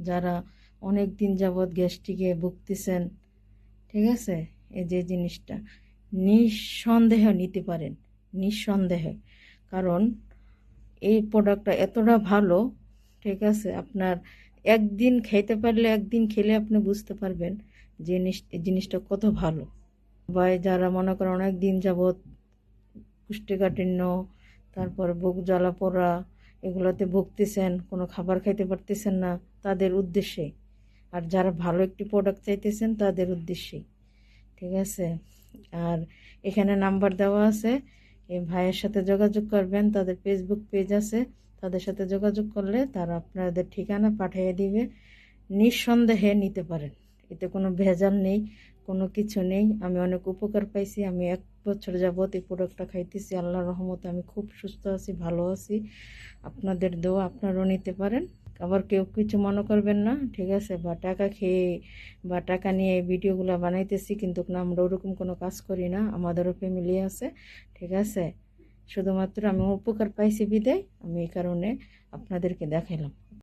যারা অনেক দিন যাবৎ গ্যাস্ট্রিকে ভুগতেছেন, ঠিক আছে, এই যে জিনিসটা নিঃসন্দেহে নিতে পারেন, নিঃসন্দেহে। কারণ এই প্রোডাক্টটা এতটা ভালো, ঠিক আছে, আপনার একদিন খেতে পারলে, একদিন খেলে আপনি বুঝতে পারবেন জিনিসটা কত ভালো। বা যারা মনে করেন অনেক দিন যাবৎ কুষ্ঠকাঠিন্য, তারপর বুক জ্বালা পোড়া এগুলোতে ভুগতেছেন, কোনো খাবার খাইতে পারতেছেন না, তাদের উদ্দেশ্যে। আর যারা ভালো একটি প্রোডাক্ট চাইতেছেন তাদের উদ্দেশ্যে, ঠিক আছে। আর এখানে নাম্বার দেওয়া আছে, এই ভাইয়ের সাথে যোগাযোগ করবেন, তাদের ফেসবুক পেজ আছে, তাদের সাথে যোগাযোগ করলে তারা আপনাদের ঠিকানা পাঠিয়ে দিবে। নিঃসন্দেহে নিতে পারেন, এতে কোনো ভেজাল নেই, কোনো কিছু নেই। আমি অনেক উপকার পাইছি, আমি 1 বছর যাবত এই প্রোডাক্টটা খাইতেছি, আল্লাহর রহমতে আমি খুব সুস্থ আছি, ভালো আছি। আপনাদের দোয়া আপনারাও নিতে পারেন। আবার কেউ কিছু মনে করবেন না, ঠিক আছে, বা টাকা খেয়ে বা টাকা নিয়ে এই ভিডিওগুলো বানাইতেছি, কিন্তু না, আমরা ওরকম কোনো কাজ করি না, আমাদেরও ফ্যামিলি আছে, ঠিক আছে। শুধুমাত্র আমি উপকার পাইছি বিদায় আমি এই কারণে আপনাদেরকে দেখাইলাম।